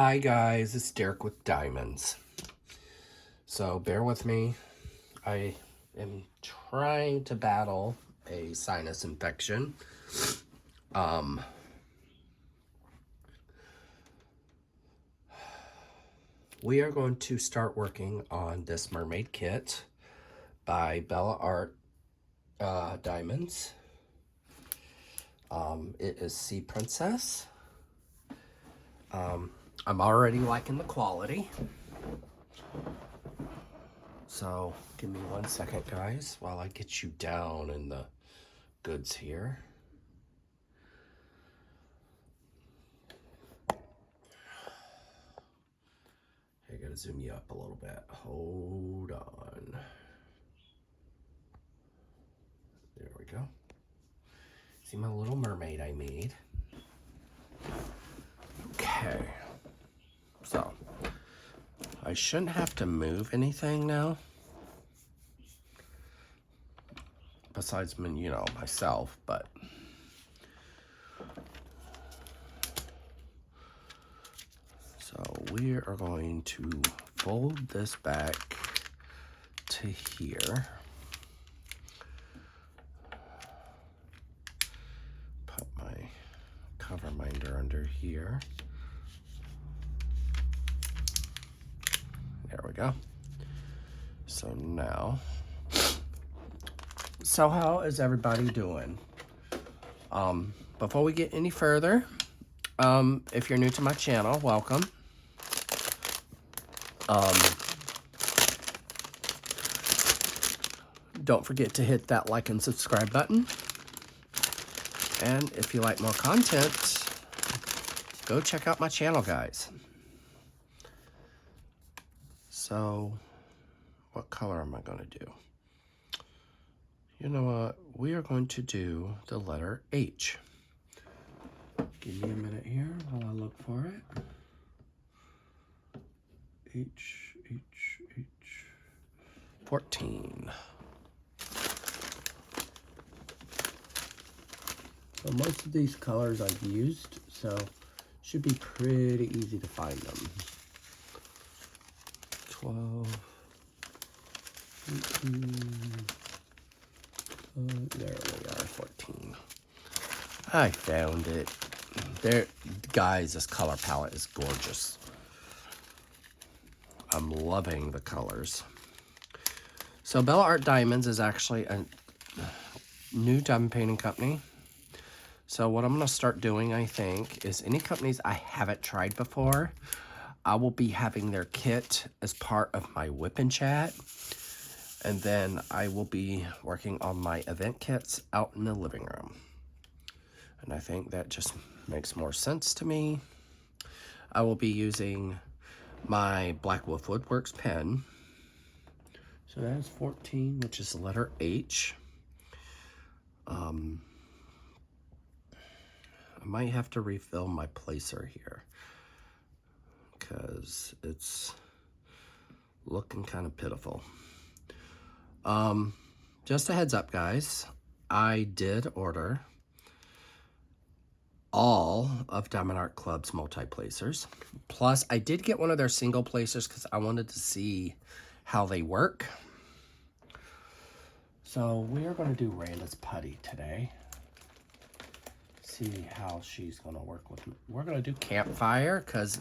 Hi guys, it's Derek with Diamonds. So bear with me. I am trying to battle a sinus infection. We are going to start working on this mermaid kit by Bella Art Diamonds. It is Sea Princess. I'm already liking the quality. So give me 1 second, guys, while I get you down in the goods here. I gotta zoom you up a little bit. Hold on. There we go. See my little mermaid I made? Okay. So, I shouldn't have to move anything now. Besides, you know, myself, but... So, we are going to fold this back to here. Put my cover minder under here. There we go. So now, so how is everybody doing? Before we get any further, if you're new to my channel, welcome. Don't forget to hit that like and subscribe button. And if you like more content, go check out my channel, guys. So, what color am I going to do? You know what? We are going to do the letter H. Give me a minute here while I look for it. H, 14. So most of these colors I've used, so should be pretty easy to find them. 12, 18, there we are, 14. I found it. There, guys, this color palette is gorgeous. I'm loving the colors. So Bella Art Diamonds is actually a new diamond painting company. So what I'm going to start doing, I think, is any companies I haven't tried before, I will be having their kit as part of my whip and chat. And then I will be working on my event kits out in the living room. And I think that just makes more sense to me. I will be using my Black Wolf Woodworks pen. So that is 14, which is the letter H. I might have to refill my placer here because it's looking kind of pitiful. Just a heads up, guys. I did order all of Diamond Art Club's multi-placers. Plus, I did get one of their single placers because I wanted to see how they work. So we are going to do Randa's putty today. See how she's going to work with me. We're going to do campfire because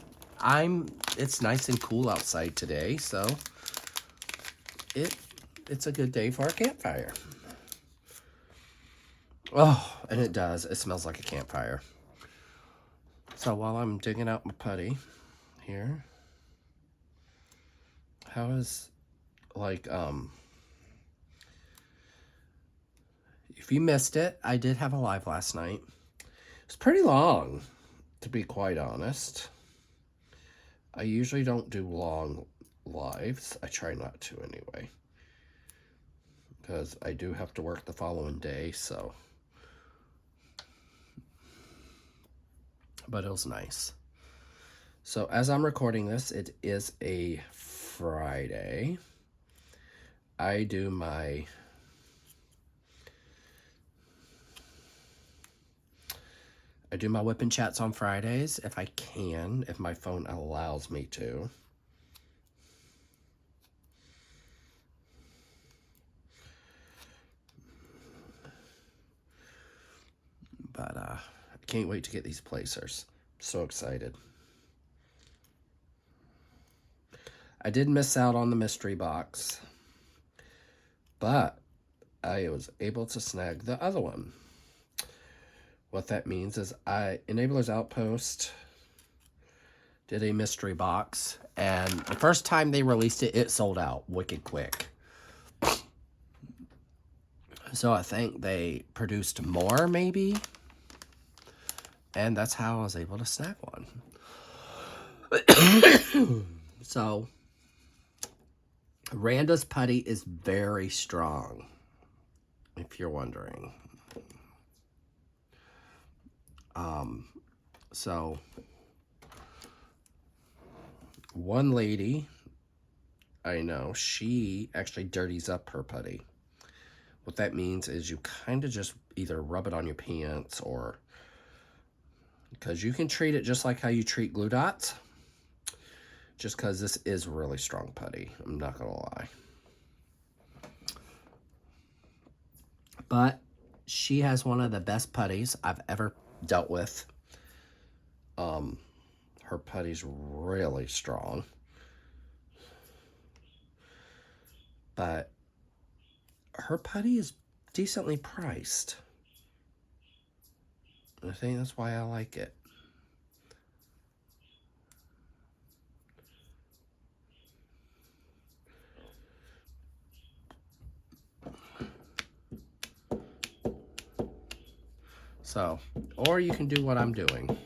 it's nice and cool outside today, so it's a good day for a campfire. Oh, and it does. It smells like a campfire. So while I'm digging out my putty here, how is, like, if you missed it, I did have a live last night. It's pretty long, to be quite honest. I usually don't do long lives. I try not to anyway, because I do have to work the following day, so. But it was nice. So as I'm recording this, it is a Friday. I do my I do my whipping chats on Fridays if I can, if my phone allows me to. But I can't wait to get these placers. So excited. I did miss out on the mystery box, but I was able to snag the other one. What that means is Enablers Outpost did a mystery box, and the first time they released it, it sold out wicked quick. So I think they produced more, maybe, and that's how I was able to snag one. So Randa's putty is very strong, if you're wondering. So one lady I know, she actually dirties up her putty. What that means is you kind of just either rub it on your pants, or because you can treat it just like how you treat glue dots, just because this is really strong putty, I'm not gonna lie. But she has one of the best putties I've ever dealt with. Her putty's really strong, but her putty is decently priced. I think that's why I like it. So, or you can do what I'm doing.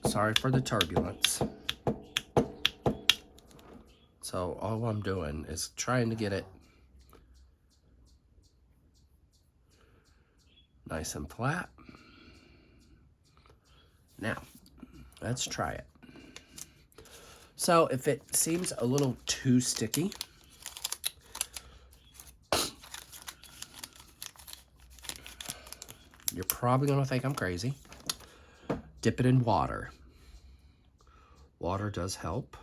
Sorry for the turbulence. So all I'm doing is trying to get it nice and flat. Now, let's try it. So if it seems a little too sticky, you're probably gonna think I'm crazy. Dip it in water. Water does help.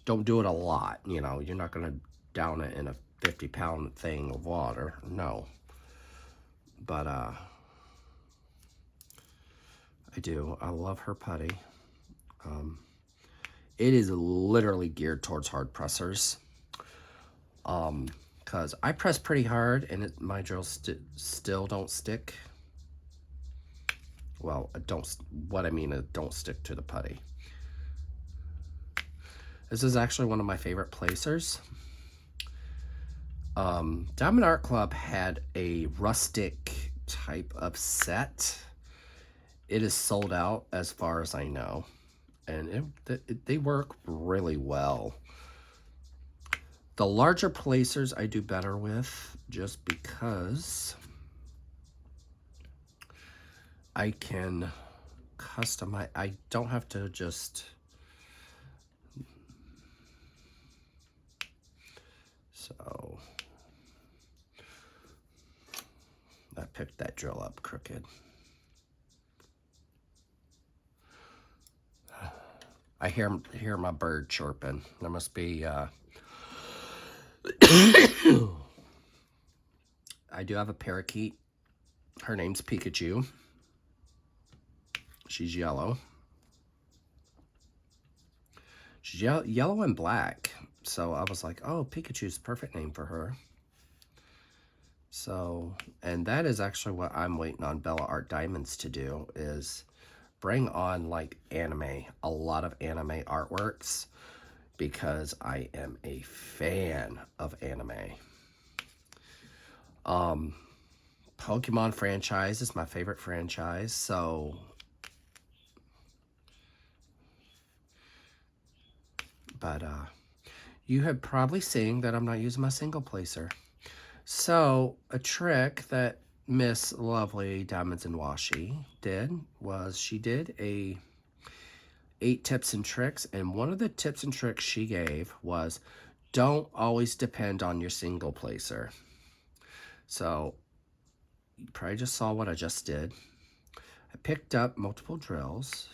Don't do it a lot, you know, you're not gonna down it in a 50-pound thing of water, no. But I love her putty. It is literally geared towards hard pressers. Because I press pretty hard and my drills still don't stick. Well, what I mean is don't stick to the putty. This is actually one of my favorite placers. Diamond Art Club had a rustic type of set. It is sold out as far as I know. And they work really well. The larger placers I do better with, just because I can customize. I don't have to just... So I picked that drill up crooked. I hear my bird chirping. There must be I do have a parakeet. Her name's Pikachu. She's yellow. She's yellow and black. So I was like, oh, Pikachu's the perfect name for her. So, and that is actually what I'm waiting on Bella Art Diamonds to do, is bring on like anime, a lot of anime artworks, because I am a fan of anime. Pokemon franchise is my favorite franchise, so but you have probably seen that I'm not using my single placer. So a trick that Miss Lovely Diamonds and Washi did was she did a 8 tips and tricks, and one of the tips and tricks she gave was don't always depend on your single placer. So you probably just saw what I just did. I picked up multiple drills.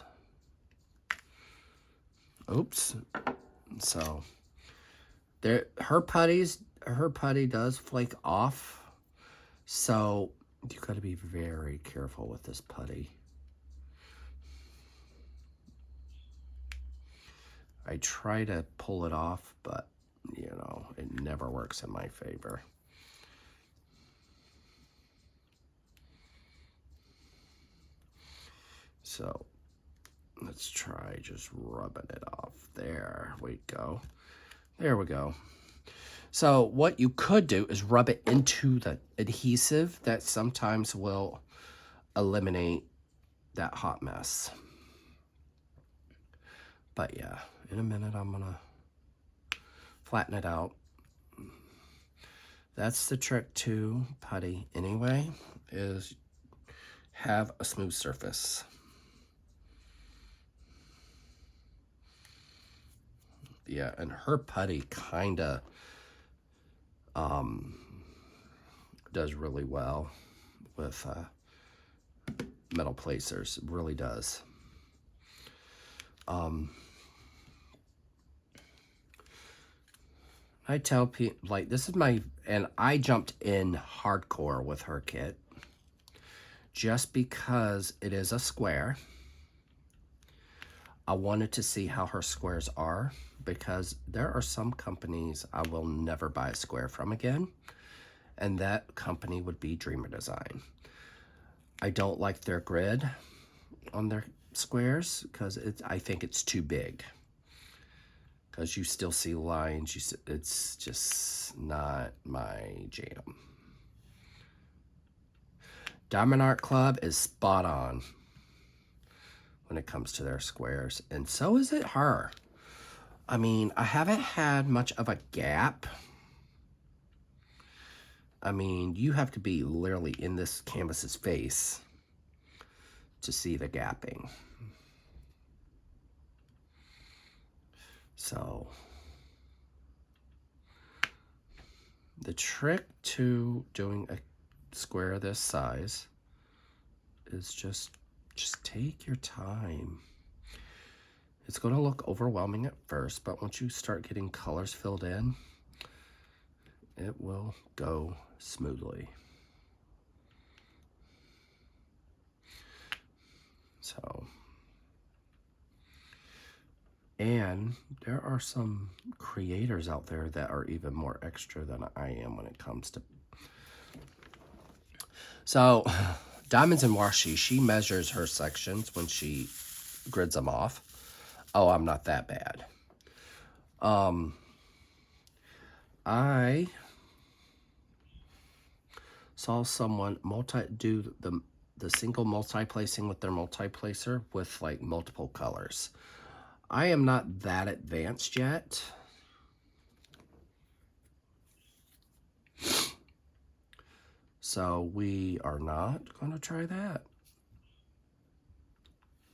Oops. So there, her putty does flake off. So you got to be very careful with this putty. I try to pull it off, but you know, it never works in my favor. So let's try just rubbing it off. There we go. There we go. So what you could do is rub it into the adhesive. That sometimes will eliminate that hot mess. But yeah, in a minute I'm gonna flatten it out. That's the trick to putty anyway, is have a smooth surface. Yeah, and her putty kinda does really well with metal placers. It really does. I tell people, like, this is my, and I jumped in hardcore with her kit just because it is a square. I wanted to see how her squares are, because there are some companies I will never buy a square from again, and that company would be Dreamer Design. I don't like their grid on their squares because I think it's too big. Because you still see lines, it's just not my jam. Diamond Art Club is spot on when it comes to their squares, and so is it her. I mean, I haven't had much of a gap. I mean, you have to be literally in this canvas's face to see the gapping. So the trick to doing a square this size is just take your time. It's going to look overwhelming at first, but once you start getting colors filled in, it will go smoothly. So, and there are some creators out there that are even more extra than I am when it comes to. So, Diamonds and Washi, she measures her sections when she grids them off. Oh, I'm not that bad. I saw someone do the single multi-placing with their multi-placer with like multiple colors. I am not that advanced yet. So we are not going to try that.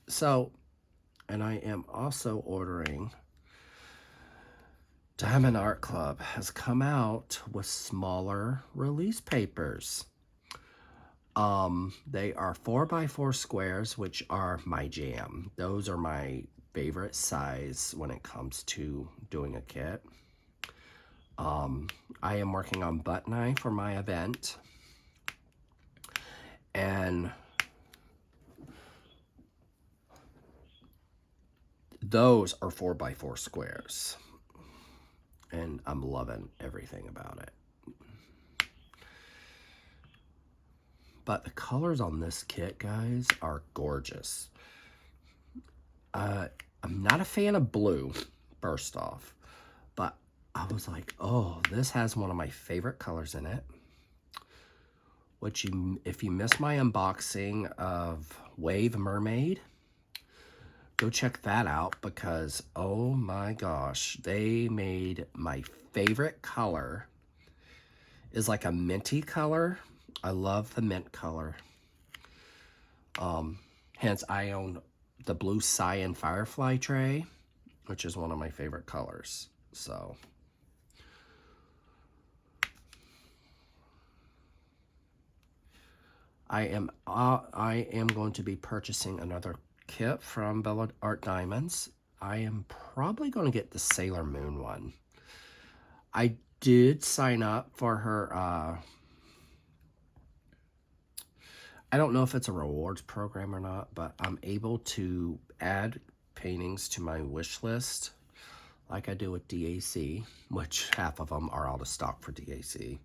So, and I am also ordering, Diamond Art Club has come out with smaller release papers. They are 4x4 squares, which are my jam. Those are my favorite size when it comes to doing a kit. I am working on Button Eye for my event, and those are 4x4 squares, and I'm loving everything about it. But the colors on this kit, guys, are gorgeous. I'm not a fan of blue, first off, but I was like, oh, this has one of my favorite colors in it. Which, if you missed my unboxing of Wave Mermaid, go check that out, because oh my gosh, they made my favorite color is like a minty color. I love the mint color. Hence I own the Blue Cyan Firefly tray, which is one of my favorite colors. So I am going to be purchasing another kit from Bella Art Diamonds. I am probably going to get the Sailor Moon one. I did sign up for her, I don't know if it's a rewards program or not, but I'm able to add paintings to my wish list like I do with DAC, which half of them are out of stock for DAC.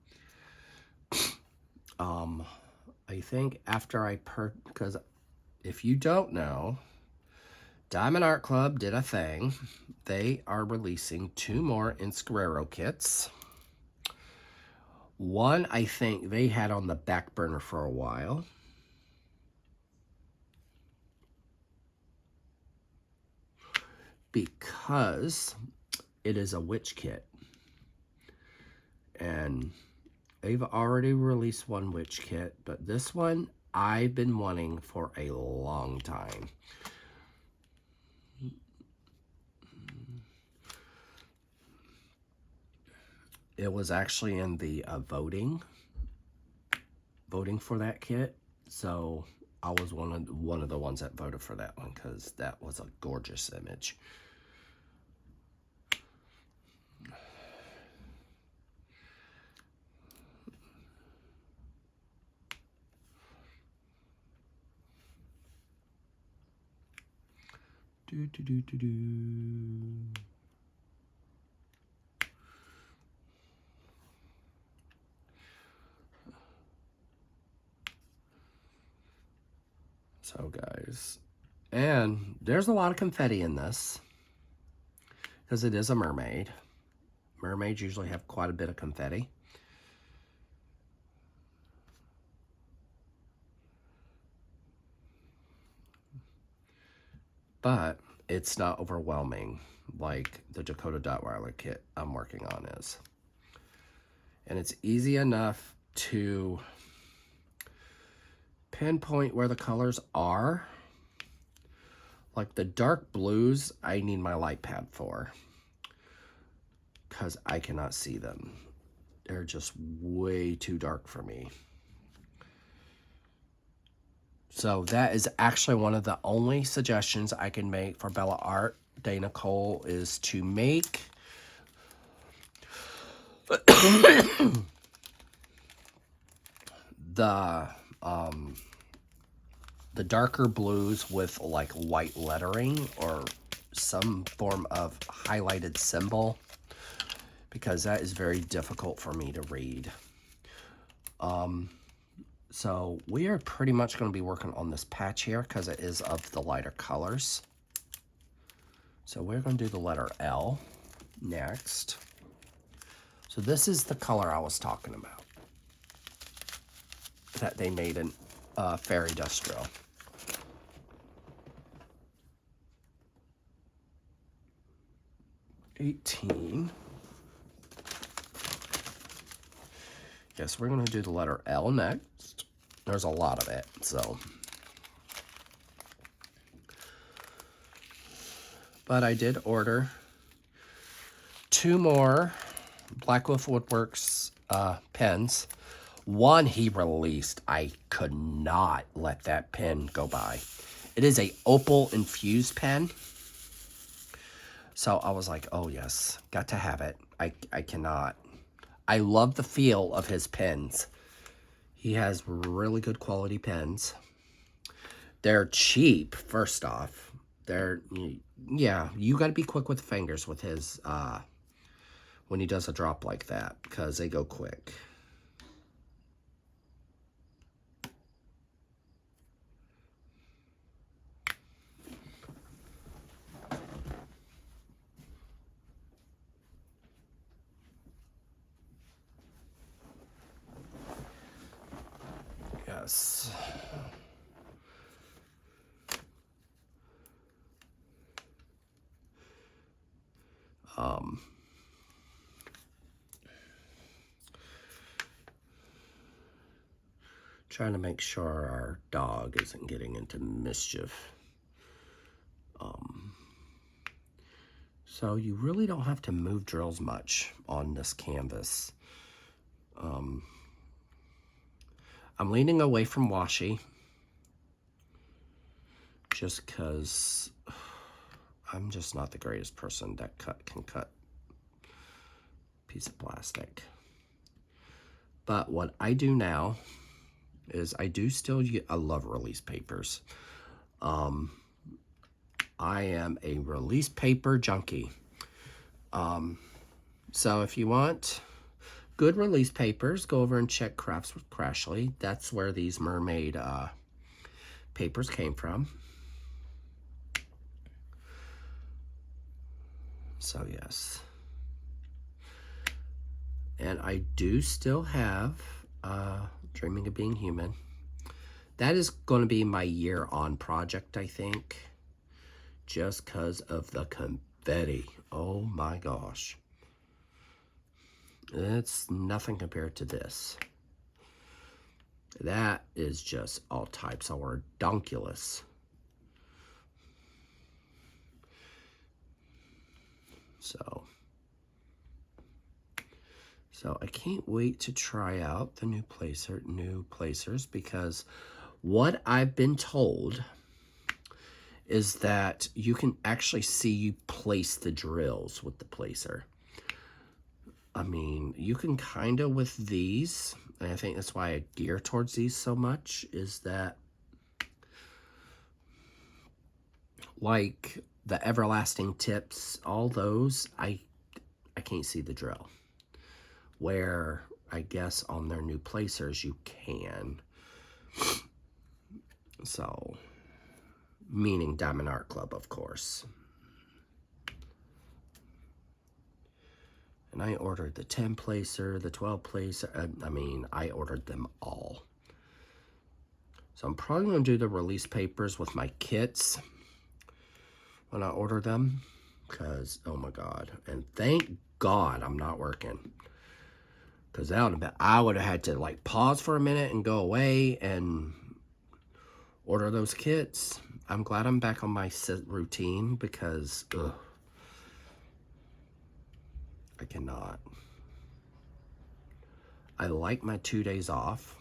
I think after I because if you don't know, Diamond Art Club did a thing. They are releasing 2 more Inscriero kits. One, I think they had on the back burner for a while. Because it is a witch kit. And they've already released one witch kit, but this one I've been wanting for a long time. It was actually in the voting for that kit, so I was one of the ones that voted for that one because that was a gorgeous image. So guys, and there's a lot of confetti in this because it is a mermaid. Mermaids usually have quite a bit of confetti. But it's not overwhelming like the Dakota Dotweiler kit I'm working on is. And it's easy enough to pinpoint where the colors are. Like the dark blues, I need my light pad for, because I cannot see them. They're just way too dark for me. So that is actually one of the only suggestions I can make for Bella Art, Dana Cole, is to make the darker blues with like white lettering or some form of highlighted symbol, because that is very difficult for me to read. So we are pretty much going to be working on this patch here because it is of the lighter colors. So we're going to do the letter L next. So this is the color I was talking about that they made in Fairy Dust Drill. $18. Yes, we're going to do the letter L next. There's a lot of it, so. But I did order 2 more Black Wolf Woodworks pens. One he released, I could not let that pen go by. It is a opal infused pen. So I was like, oh yes, got to have it. I cannot. I love the feel of his pens. He has really good quality pens. They're cheap, first off. They're, yeah, you got to be quick with the fingers with his, when he does a drop like that, because they go quick. Yes. Trying to make sure our dog isn't getting into mischief. So you really don't have to move drills much on this canvas. I'm leaning away from washi just because I'm just not the greatest person that can cut a piece of plastic. But what I do now is I love release papers. I am a release paper junkie. So if you want good release papers, go over and check Crafts with Crashly. That's where these mermaid papers came from. So yes. And I do still have Dreaming of Being Human. That is going to be my year-on project, I think. Just because of the confetti. Oh my gosh. It's nothing compared to this. That is just all types of redonkulous. So I can't wait to try out the new placers, because what I've been told is that you can actually see you place the drills with the placer. I mean, you can kind of with these, and I think that's why I gear towards these so much, is that like the Everlasting Tips, all those, I can't see the drill. Where I guess on their new placers you can. So, meaning Diamond Art Club, of course. And I ordered the 10 placer, the 12 placer. I mean, I ordered them all. So I'm probably going to do the release papers with my kits when I order them. Because, oh my God. And thank God I'm not working. Because I would have had to like pause for a minute and go away and order those kits. I'm glad I'm back on my routine because I cannot. I like my 2 days off.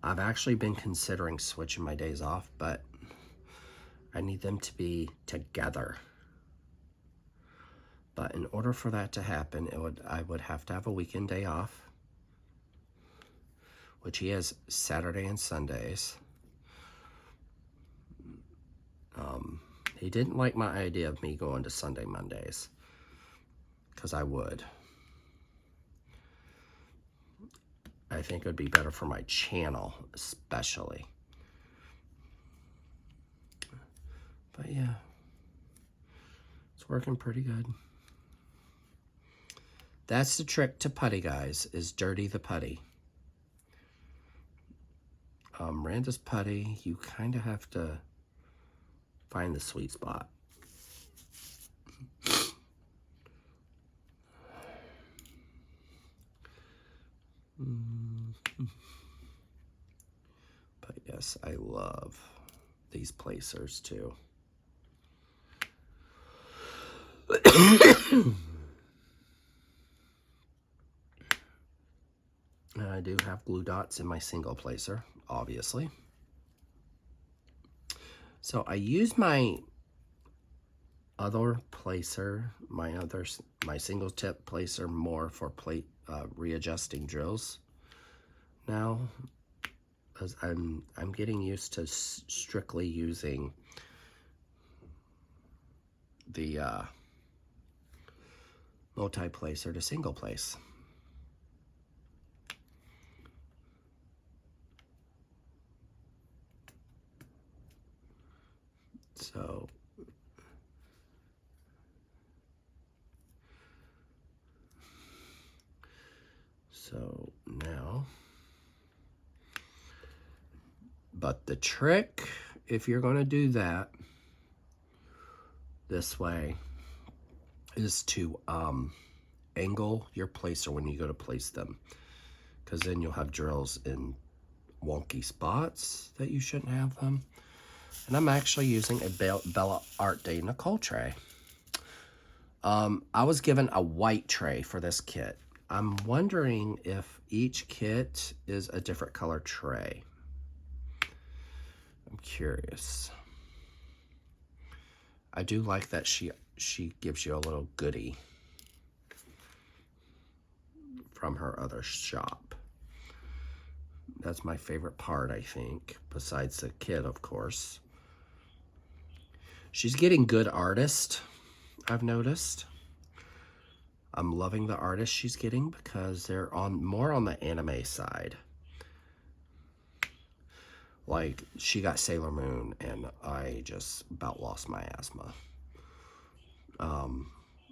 I've actually been considering switching my days off, but I need them to be together. But in order for that to happen, I would have to have a weekend day off, which he has Saturday and Sundays. He didn't like my idea of me going to Sunday, Mondays, because I would. I think it would be better for my channel, especially. But yeah, it's working pretty good. That's the trick to putty, guys, is dirty the putty. Randa's putty, you kind of have to find the sweet spot. But yes, I love these placers too. And I do have glue dots in my single placer, obviously. So I use my other placer, my single tip placer more for readjusting drills now, because I'm getting used to strictly using the multi-placer to single place. So now, but the trick, if you're going to do that this way, is to angle your placer when you go to place them, because then you'll have drills in wonky spots that you shouldn't have them. And I'm actually using a Bella Art Day Nicole tray. I was given a white tray for this kit. I'm wondering if each kit is a different color tray. I'm curious. I do like that she gives you a little goodie from her other shop. That's my favorite part, I think, besides the kit, of course. She's getting good artists, I've noticed. I'm loving the artists she's getting because they're more on the anime side. Like, she got Sailor Moon, and I just about lost my asthma.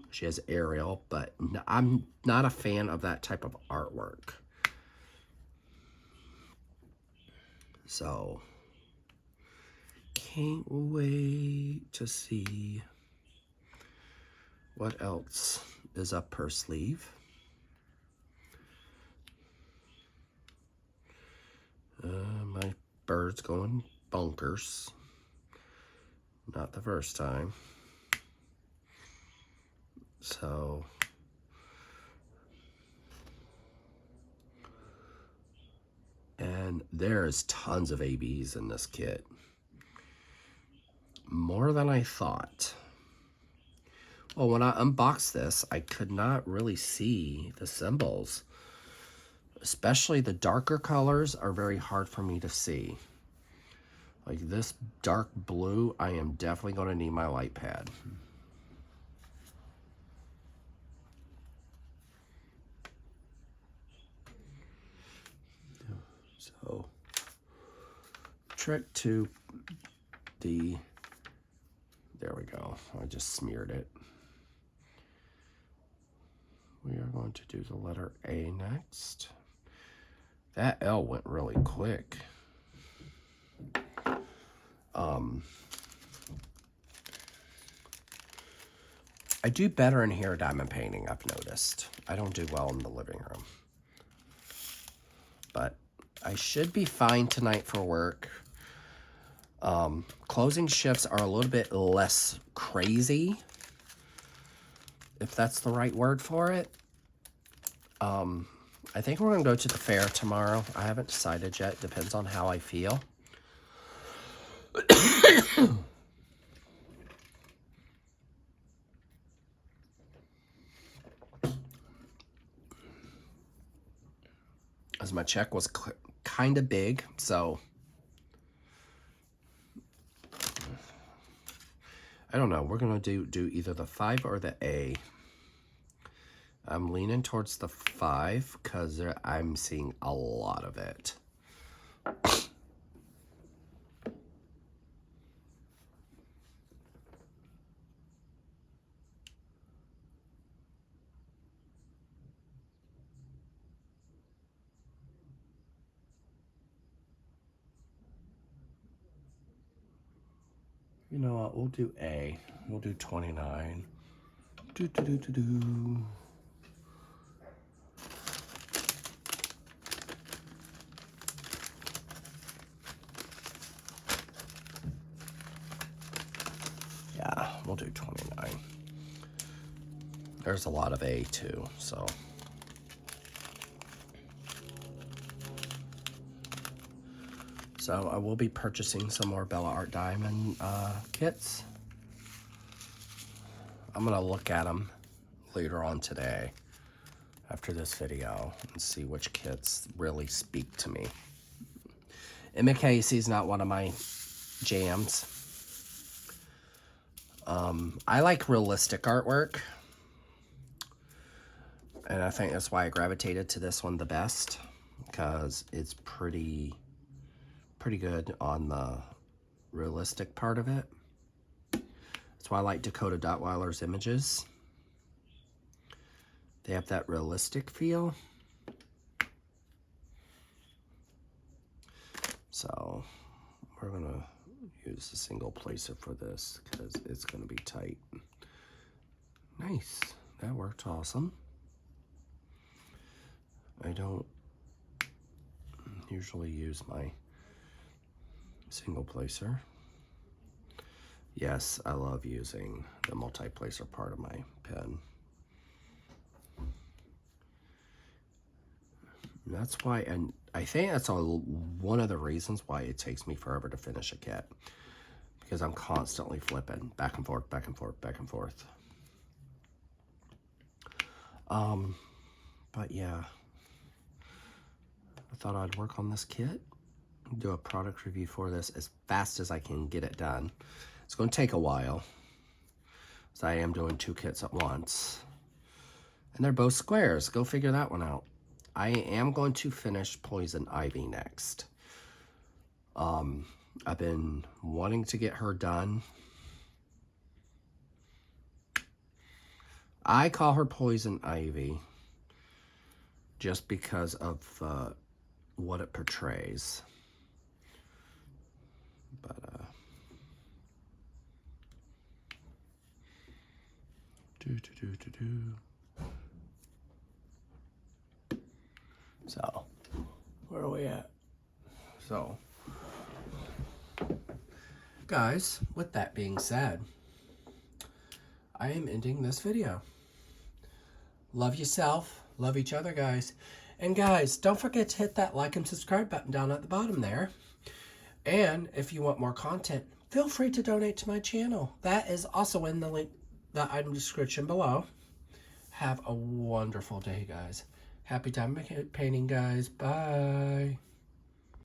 She has Ariel, but I'm not a fan of that type of artwork. So, can't wait to see what else is up her sleeve. My bird's going bonkers. Not the first time. So, and there's tons of ABs in this kit. More than I thought. Well, when I unboxed this, I could not really see the symbols. Especially the darker colors are very hard for me to see. Like this dark blue, I am definitely going to need my light pad. So, trick to the, there we go. I just smeared it. We are going to do the letter A next. That L went really quick. I do better in here diamond painting, I've noticed. I don't do well in the living room. But I should be fine tonight for work. Closing shifts are a little bit less crazy, if that's the right word for it. I think we're going to go to the fair tomorrow. I haven't decided yet. Depends on how I feel. As my check was kind of big, so I don't know. We're going to do either the 5 or the A. I'm leaning towards the 5 because I'm seeing a lot of it. You know what? We'll do A. We'll do 29. Do do do do do. Yeah, we'll do 29. There's a lot of A too, so. So I will be purchasing some more Bella Art Diamond kits. I'm gonna look at them later on today after this video and see which kits really speak to me. Emma Casey's not one of my jams. I like realistic artwork, and I think that's why I gravitated to this one the best, because it's pretty good on the realistic part of it. That's why I like Dakota Dotweiler's images. They have that realistic feel. So we're gonna use a single placer for this because it's gonna be tight. Nice, that worked awesome. I don't usually use my single placer. Yes, I love using the multi-placer part of my pen. And that's why, and I think that's one of the reasons why it takes me forever to finish a kit. Because I'm constantly flipping back and forth, back and forth, back and forth. But yeah, I thought I'd work on this kit, do a product review for this as fast as I can get it done. It's going to take a while, so I am doing 2 kits at once. And they're both squares. Go figure that one out. I am going to finish Poison Ivy next. I've been wanting to get her done. I call her Poison Ivy just because of what it portrays. But so where are we at? So guys, with that being said, I am ending this video. Love yourself, love each other, guys. And guys, don't forget to hit that like and subscribe button down at the bottom there. And if you want more content, feel free to donate to my channel. That is also in the link, the item description below. Have a wonderful day, guys. Happy time painting, guys. Bye.